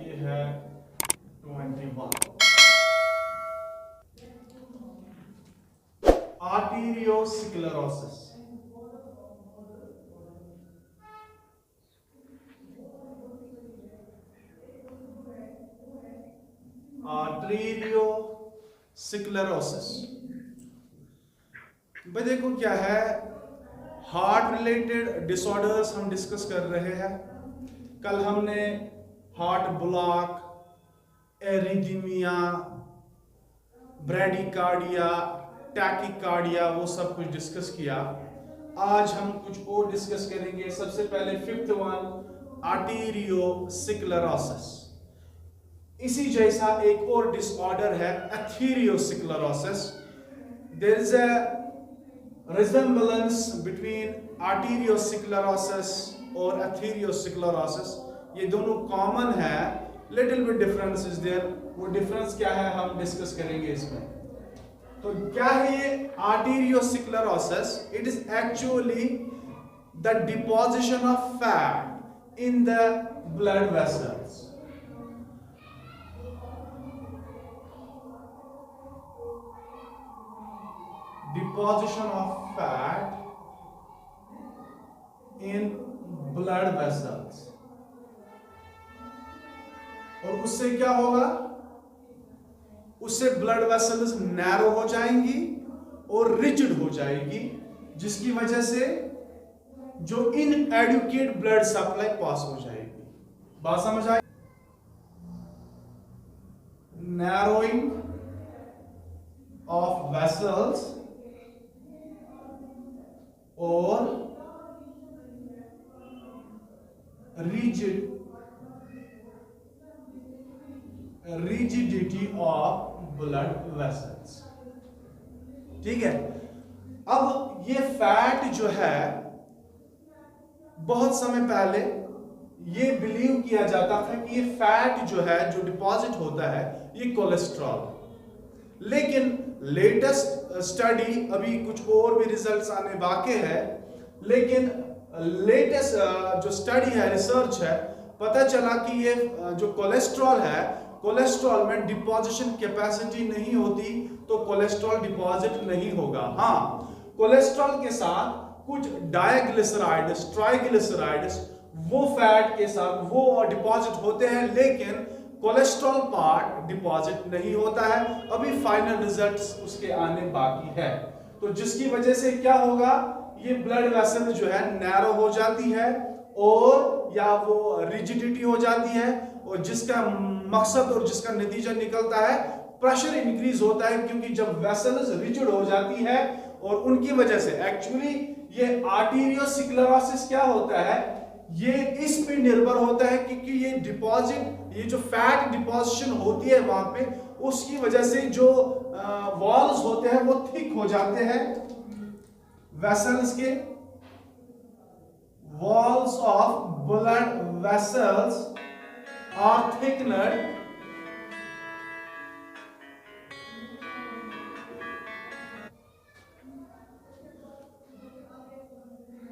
ये है 21। Arteriosclerosis, arteriosclerosis भाई देखो क्या है, हार्ट रिलेटेड डिसऑर्डर्स हम डिस्कस कर रहे हैं। कल हमने heart block, arrhythmia, bradycardia, tachycardia वो सब कुछ डिस्कस किया। आज हम कुछ और डिस्कस करेंगे। सबसे पहले फिफ्थ वन, आर्टीरियोस्क्लेरोसिस। इसी जैसा एक और डिसऑर्डर है atherosclerosis. There is a resemblance between arteriosclerosis और atherosclerosis। ये दोनों कॉमन है, little bit difference is there. वो डिफरेंस क्या है हम डिस्कस करेंगे इसमें। तो क्या है ये arteriosclerosis? It is actually the deposition of fat in the blood vessels. Deposition of fat in blood vessels। और उससे क्या होगा? उससे ब्लड वेसल्स नैरो हो जाएंगी और रिजिड हो जाएगी, जिसकी वजह से जो इनएडुकेट ब्लड सप्लाई पास हो जाएगी। बात समझ आई? नैरोइंग ऑफ वेसल्स और rigidity of blood vessels। ठीक है। अब ये फैट जो है, बहुत समय पहले ये बिलीव किया जाता था कि ये फैट जो है, जो डिपॉजिट होता है, ये कोलेस्ट्रॉल। लेकिन लेटेस्ट स्टडी, अभी कुछ और भी रिजल्ट्स आने बाकी है, लेकिन लेटेस्ट जो स्टडी है, रिसर्च है, पता चला कि ये जो कोलेस्ट्रॉल है, कोलेस्ट्रॉल में डिपॉजिशन कैपेसिटी नहीं होती, तो कोलेस्ट्रॉल डिपॉजिट नहीं होगा। हाँ, कोलेस्ट्रॉल के साथ कुछ डाइग्लिसराइड्स, ट्राइग्लिसराइड्स, वो फैट के साथ वो डिपॉजिट होते हैं, लेकिन कोलेस्ट्रॉल पार्ट डिपॉजिट नहीं होता है। अभी फाइनल रिजल्ट्स उसके आने बाकी है। तो जिसकी वजह से क्या होगा, ये ब्लड वेसल जो है नैरो हो जाती है और या वो रिजिडिटी हो जाती है, और जिसका मकसद और जिसका नतीजा निकलता है, प्रेशर इंक्रीज होता है। क्योंकि जब वेसल्स रिजिड हो जाती है और उनकी वजह से एक्चुअली ये आर्टीरियोस्क्लेरोसिस क्या होता है, ये इस पे निर्भर होता है क्योंकि ये डिपॉजिट, ये जो फैट डिपॉजिशन होती है वहां पे, उसकी वजह से जो वॉल्स होते हैं वो थिक हो जाते हैं। वेसल्स के walls of blood vessels are thickened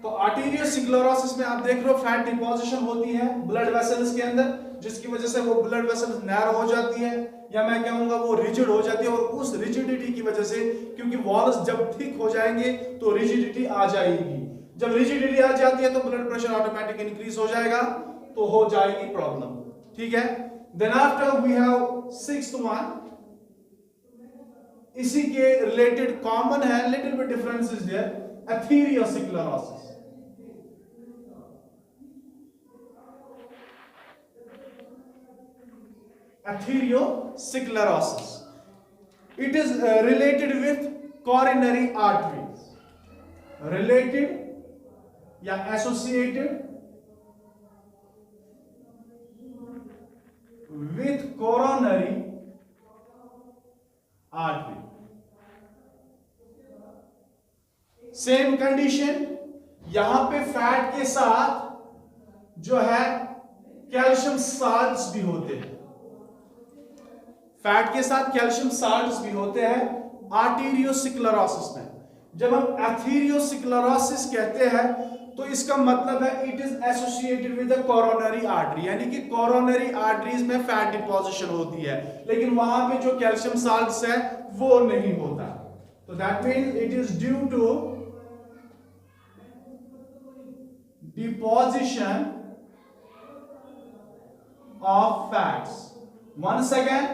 तो आर्टीरियोस्क्लेरोसिस में आप देख रहे हो फैट डिपॉजिशन होती है ब्लड वेसल्स के अंदर, जिसकी वजह से वो ब्लड वेसल्स नैरो हो जाती है, या मैं कहूंगा वो रिजिड हो जाती है। और उस रिजिडिटी की वजह से, क्योंकि वॉल्स जब थिक हो जाएंगे तो रिजिडिटी आ जाएगी। जब रिजिडिटी आ जाती है तो ब्लड प्रेशर ऑटोमेटिक इंक्रीज हो जाएगा, तो हो जाएगी प्रॉब्लम। ठीक है। Then after we have sixth one, इसी के रिलेटेड कॉमन है, little bit difference is there, atherosclerosis. Atherosclerosis. It is related with coronary arteries. Related या associated with coronary artery. Same condition, यहां पे फैट के साथ जो है कैल्शियम साल्ट्स भी होते हैं, फैट के साथ कैल्शियम साल्ट्स भी होते हैं आर्टीरियोस्क्लेरोसिस में। जब हम एथेरियोस्क्लेरोसिस कहते हैं तो इसका मतलब है it is associated with the coronary artery, यानी कि कोरोनरी आर्टरीज में फैट डिपोजिशन होती है, लेकिन वहां पे जो कैल्शियम साल्ट्स है वो नहीं होता। तो that means it is due to deposition of fats. Once again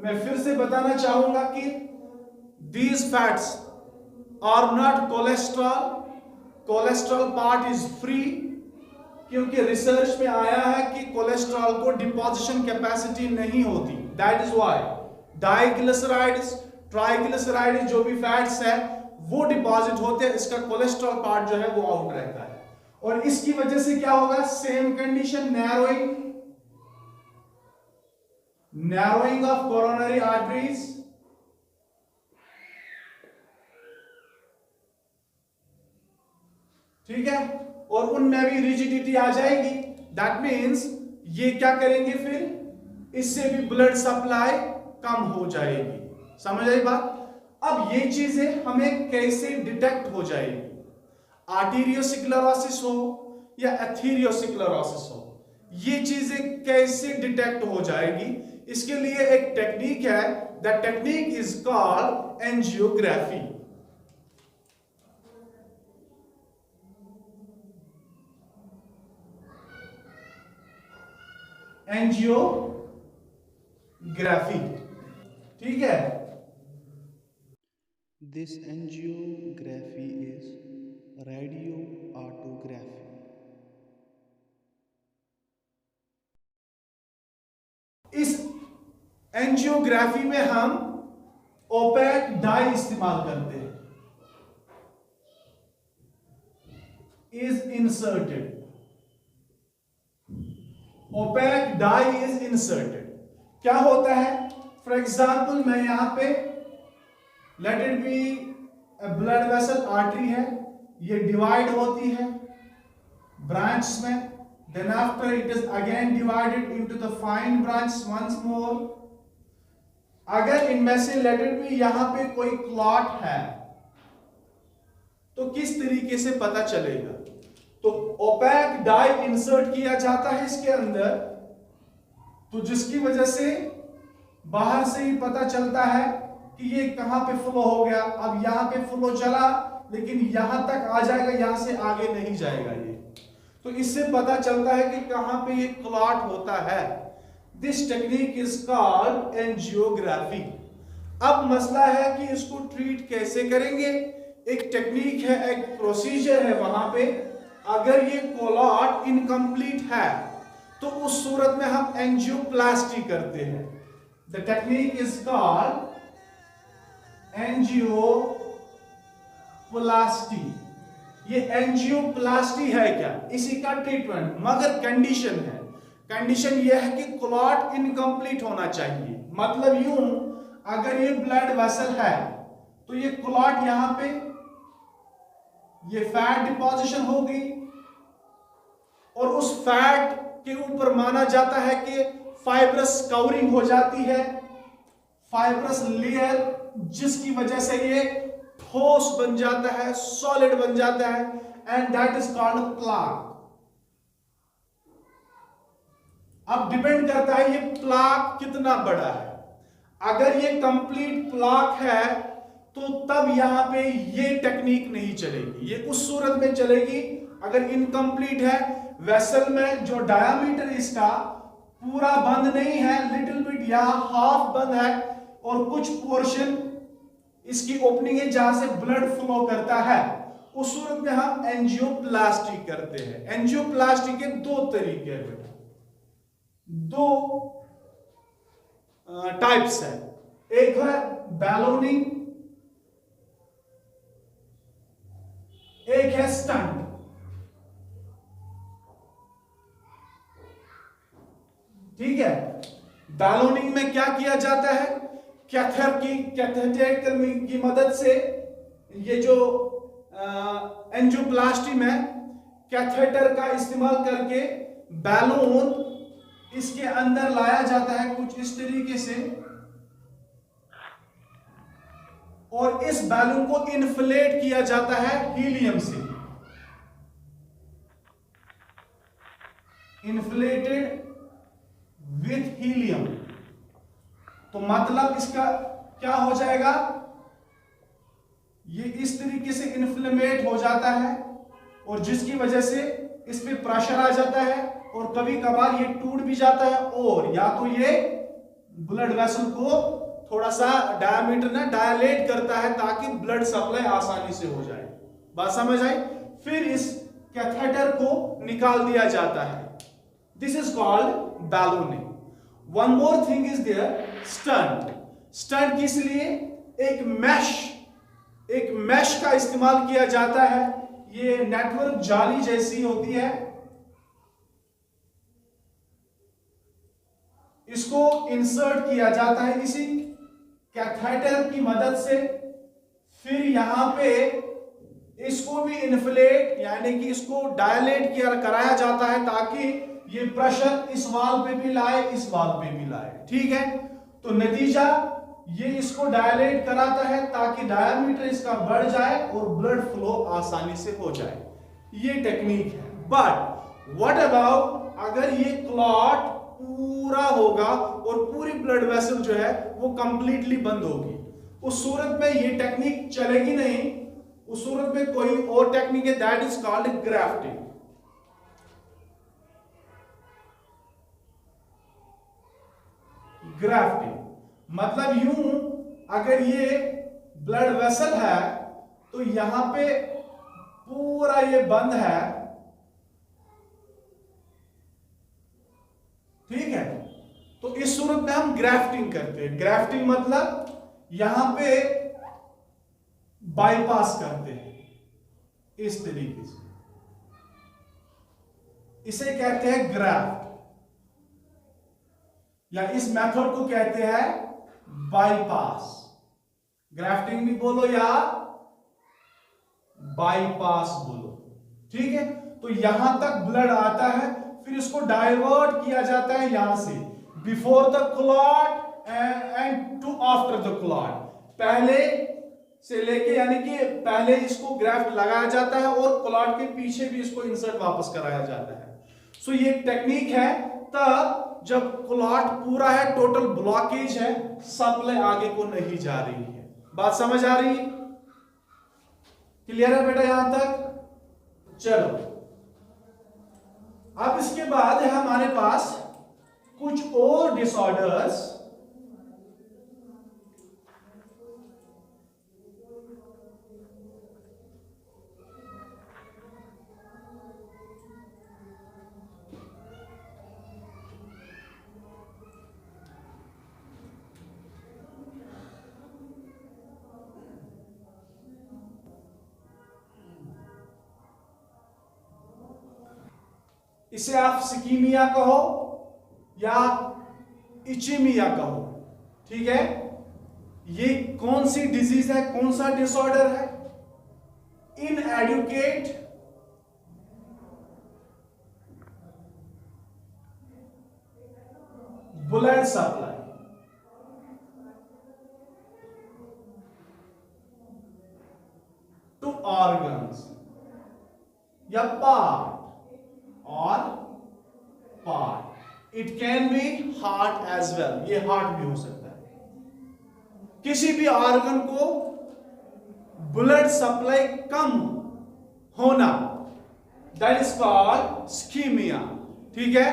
मैं फिर से बताना चाहूंगा कि these fats are not cholesterol, cholesterol part is free, क्योंकि रिसर्च में आया है कि कोलेस्ट्रॉल को डिपोजिशन कैपेसिटी नहीं होती। That is why diglycerides, triglycerides जो भी फैट्स है वो डिपॉजिट होते हैं, इसका कोलेस्ट्रॉल पार्ट जो है वो आउट रहता है। और इसकी वजह से क्या होगा, same condition, narrowing of coronary arteries, ठीक है, और उनमें भी रिजिडिटी आ जाएगी। दैट मीन्स ये क्या करेंगे, फिर इससे भी ब्लड सप्लाई कम हो जाएगी। समझ आई बात? अब ये चीजें हमें कैसे डिटेक्ट हो जाएगी, आर्टीरियोस्क्लेरोसिस हो या एथीरियोस्क्लेरोसिस हो, ये चीजें कैसे डिटेक्ट हो जाएगी, इसके लिए एक टेक्निक है। The technique is called angiography. Angiography, ठीक है। This angiography is radioautography. इस एंजियोग्राफी में हम ओपेक डाई इस्तेमाल करते हैं, is inserted, opaque dye is inserted. क्या होता है, फॉर एग्जाम्पल मैं यहां पे, let it be blood vessel artery है, ये डिवाइड होती है ब्रांच में, then after it is again divided into the fine branch once more। अगर इनमें से let it be यहां पे कोई क्लॉट है तो किस तरीके से पता चलेगा, तो ओपेक डाई इंसर्ट किया जाता है इसके अंदर, तो जिसकी वजह से बाहर से ही पता चलता है कि ये कहां पे फ्लो हो गया। अब यहां पे फ्लो चला लेकिन यहां तक आ जाएगा, यहां से आगे नहीं जाएगा ये, तो इससे पता चलता है कि कहां पे ये क्लॉट होता है। This technique is called angiography. अब मसला है कि इसको ट्रीट कैसे करेंगे। एक टेक्निक है, एक प्रोसीजर है वहां पे, अगर ये क्लॉट इनकम्प्लीट है तो उस सूरत में हम एंजियोप्लास्टी करते हैं। The technique is called angioplasty. ये एंजियोप्लास्टी है क्या, इसी का ट्रीटमेंट, मगर कंडीशन है, कंडीशन ये है कि क्लॉट इनकम्प्लीट होना चाहिए। मतलब यूं, अगर ये ब्लड वेसल है तो ये क्लॉट यहां पे, ये फैट डिपोजिशन हो गई और उस फैट के ऊपर माना जाता है कि फाइब्रस कवरिंग हो जाती है, फाइब्रस लेयर, जिसकी वजह से ये ठोस बन जाता है, सॉलिड बन जाता है, and that is called plaque. अब डिपेंड करता है ये प्लाक कितना बड़ा है। अगर ये कंप्लीट प्लाक है तो तब यहां पे ये टेक्निक नहीं चलेगी, ये उस सूरत में चलेगी अगर इनकम्प्लीट है, वेसल में जो डायामीटर इसका पूरा बंद नहीं है, लिटिल बिट या हाफ बंद है और कुछ पोर्शन इसकी ओपनिंग है जहां से ब्लड फ्लो करता है, उस सूरत में हम एंजियोप्लास्टी करते हैं। एंजियोप्लास्टी के दो तरीके हैं बेटा, दो टाइप्स है, एक है बैलोनिंग, एक है स्टंट। ठीक है, बैलोनिंग में क्या किया जाता है, कैथेटर की मदद से, ये जो एंजियोप्लास्टी में कैथेटर का इस्तेमाल करके बैलून इसके अंदर लाया जाता है कुछ इस तरीके से, और इस बैलून को इन्फ्लेट किया जाता है हीलियम से। Inflated with helium. तो मतलब इसका क्या हो जाएगा, ये इस तरीके से इन्फ्लेमेट हो जाता है और जिसकी वजह से इस पे प्रेशर आ जाता है और कभी कभार ये टूट भी जाता है, और या तो ये ब्लड वेसल को थोड़ा सा डायमीटर ना डायलेट करता है ताकि ब्लड सप्लाई आसानी से हो जाए। बात समझ आई? फिर इस कैथेटर को निकाल दिया जाता है। This is called ballooning. One more thing is there, stent. Stent किस लिए? एक मैश का इस्तेमाल किया जाता है। ये नेटवर्क जाली जैसी होती है, इसको इंसर्ट किया जाता है इसी कैथेटर की मदद से। फिर यहां पे इसको भी इन्फ्लेट यानी कि इसको डायलेट कराया जाता है ताकि ये प्रेशर इस वाल पे भी लाए, इस वाल पे भी लाए। ठीक है, तो नतीजा ये इसको डायलेट कराता है ताकि डायमीटर इसका बढ़ जाए और ब्लड फ्लो आसानी से हो जाए। ये टेक्निक है। बट व्हाट अबाउट अगर ये क्लॉट पूरा होगा और पूरी ब्लड वेसल जो है वो कंप्लीटली बंद होगी, उस सूरत में ये टेक्निक चलेगी नहीं। उस सूरत में कोई और टेक्निक है, that is called grafting. Grafting मतलब यूं, अगर ये ब्लड वेसल है तो यहां पे पूरा ये बंद है, ठीक है, तो इस सूरत में हम ग्राफ्टिंग करते हैं। ग्राफ्टिंग मतलब यहां पे बाईपास करते हैं इस तरीके से, इसे कहते हैं ग्राफ्ट, या इस मेथड को कहते हैं बाईपास। ग्राफ्टिंग भी बोलो या बाईपास बोलो, ठीक है। तो यहां तक ब्लड आता है, फिर इसको डाइवर्ट किया जाता है यहां से, before the clot and to after the clot. पहले से लेके यानी कि पहले इसको ग्राफ्ट लगाया जाता है और क्लॉट के पीछे भी इसको इंसर्ट वापस कराया जाता है। सो ये टेक्निक है। तब जब क्लॉट पूरा है, टोटल ब्लॉकेज है, सप्लाई आगे को नहीं जा रही है। बात समझ आ रही है? क्लियर है बेटा यहां तक? चलो, अब इसके बाद है हमारे पास कुछ और डिसऑर्डर्स। इसे आप स्कीमिया कहो या इचिमिया कहो, ठीक है। ये कौन सी डिजीज है, कौन सा डिसऑर्डर है? Inadequate blood supply to organs या पार्ट और part. It can be heart as well, ये हार्ट भी हो सकता है। किसी भी ऑर्गन को ब्लड सप्लाई कम होना, दैट इज कॉल्ड स्कीमिया, ठीक है।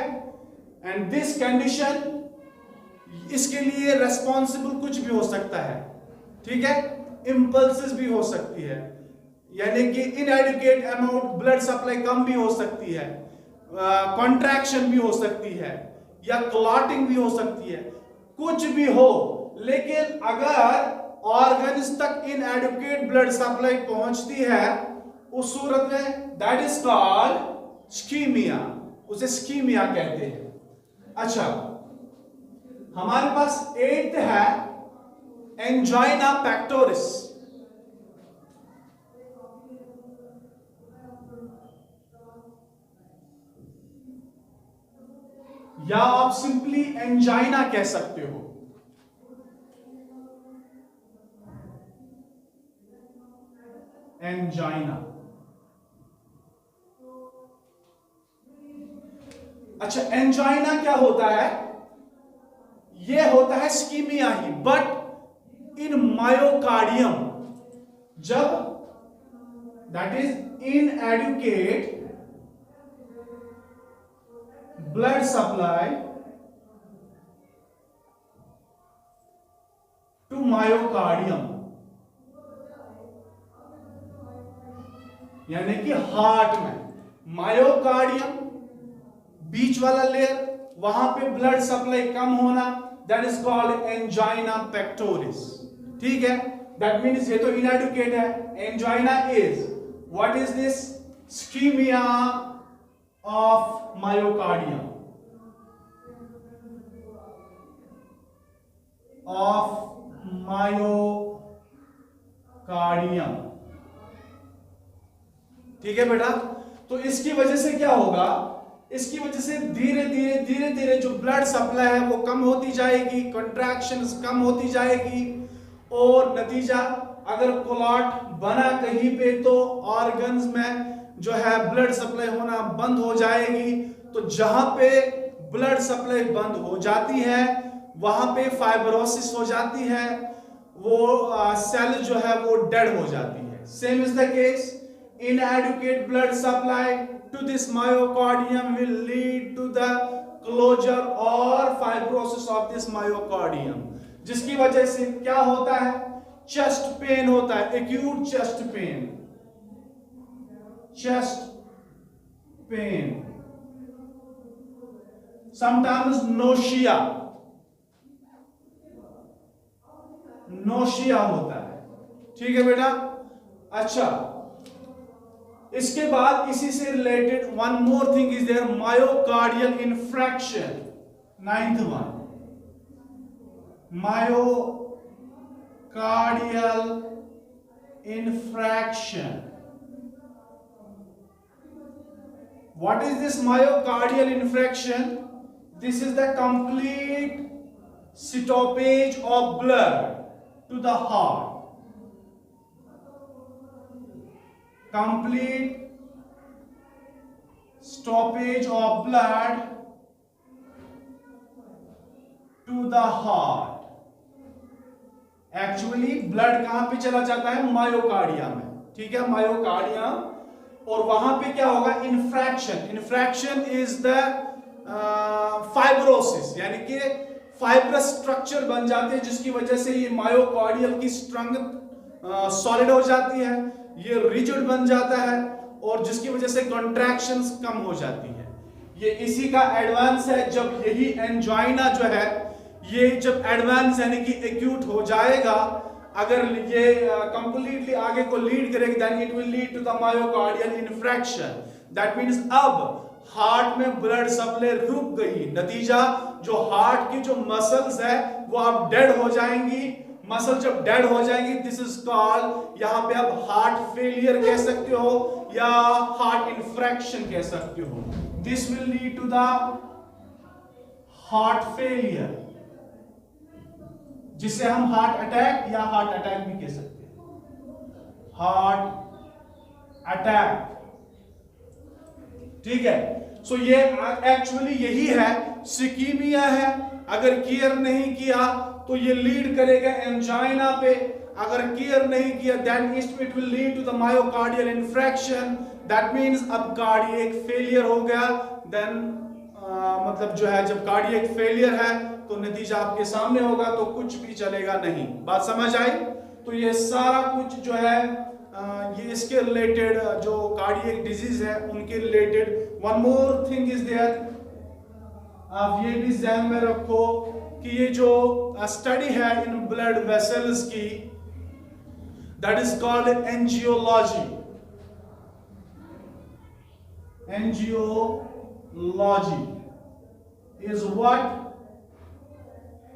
एंड दिस कंडीशन, इसके लिए रेस्पॉन्सिबल कुछ भी हो सकता है, ठीक है। इंपल्सेस भी हो सकती है, यानी कि इनएडुकेट अमाउंट ब्लड सप्लाई कम भी हो सकती है, कॉन्ट्रैक्शन भी हो सकती है, या क्लॉटिंग भी हो सकती है, कुछ भी हो। लेकिन अगर ऑर्गन्स तक इनएडुकेट ब्लड सप्लाई पहुंचती है, उस सूरत में दैट इज कॉल्ड स्कीमिया, उसे स्कीमिया कहते हैं। अच्छा, हमारे पास 8th है एंजाइना पेक्टोरिस। या आप सिंपली एंजाइना कह सकते हो। एंजाइना अच्छा, एंजाइना क्या होता है? ये होता है स्कीमिया ही, बट इन मायोकार्डियम, जब that is inadequate blood supply to myocardium, यानी कि हार्ट में मायोकार्डियम बीच वाला लेयर, वहां पे ब्लड सप्लाई कम होना, that is called angina pectoris. ठीक है, दैट मीन्स ये तो इनएडुकेट है। Angina is what is this? Ischaemia of myocardium, of myocardium. ठीक है बेटा, तो इसकी वजह से क्या होगा? इसकी वजह से धीरे धीरे जो ब्लड सप्लाई है वो कम होती जाएगी, कंट्रैक्शंस कम होती जाएगी, और नतीजा अगर क्लॉट बना कहीं पे तो ऑर्गन्स में जो है ब्लड सप्लाई होना बंद हो जाएगी। तो जहां पे ब्लड सप्लाई बंद हो जाती है वहां पे फाइब्रोसिस हो जाती है, वो सेल जो है वो डेड हो जाती है। Same is the case, inadequate blood supply to this myocardium will lead to the closure or fibrosis of this myocardium, जिसकी वजह से क्या होता है? चेस्ट पेन होता है, acute chest pain, chest pain, sometimes nausea, nausea होता है। ठीक है बेटा। अच्छा, इसके बाद इसी से related one more thing is there, myocardial infraction, 9th one, myocardial infraction. What is this myocardial infraction? This is the complete stoppage of blood to the heart. Complete stoppage of blood to the heart. Actually blood कहां पे चला जाता है? मायोकार्डिया में। ठीक है, मायोकार्डिया, और वहां पे क्या होगा? Infarction. Infarction is the fibrosis, यानी कि फाइब्रस स्ट्रक्चर बन जाते हैं, जिसकी वजह से ये मायोकार्डियल की स्ट्रेंथ सॉलिड हो जाती है, ये रिजिड बन जाता है, और जिसकी वजह से कॉन्ट्रैक्शंस कम हो जाती है। ये इसी का एडवांस है। जब यही एंजाइना जो है ये जब एडवांस यानी कि एक्यूट हो जाएगा, अगर ये कंप्लीटली आगे को लीड करेगा, then it will lead to the myocardial infraction. That means अब हार्ट में ब्लड सप्लाई रुक गई, नतीजा जो हार्ट की जो मसल्स है वो अब डेड हो जाएंगी। मसल जब डेड हो जाएंगी, दिस इज कॉल्ड, यहां पे आप हार्ट फेलियर कह सकते हो या हार्ट इन्फ्रैक्शन कह सकते हो। This will lead to the heart failure, जिसे हम हार्ट अटैक या हार्ट अटैक भी कह सकते हैं, हार्ट अटैक। ठीक है, सो ये एक्चुअली यही है, सिकीमिया है। अगर केयर नहीं किया तो ये लीड करेगा एंजाइना पे, अगर केयर नहीं किया then it will lead to the myocardial infraction. That means अब कार्डियक फेलियर हो गया, देन मतलब जो है जब कार्डियक फेलियर है तो नतीजा आपके सामने होगा, तो कुछ भी चलेगा नहीं। बात समझ आई? तो ये सारा कुछ जो है ये इसके रिलेटेड जो कार्डियक डिजीज है उनके related. One more thing is there, आप ये भी ध्यान में रखो कि ये जो स्टडी है इन ब्लड वेसल्स की, that is called angiology. Angiology is what?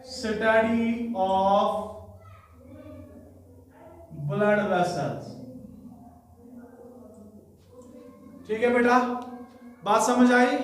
Study of blood vessels। ठीक है बेटा, बात समझ आई?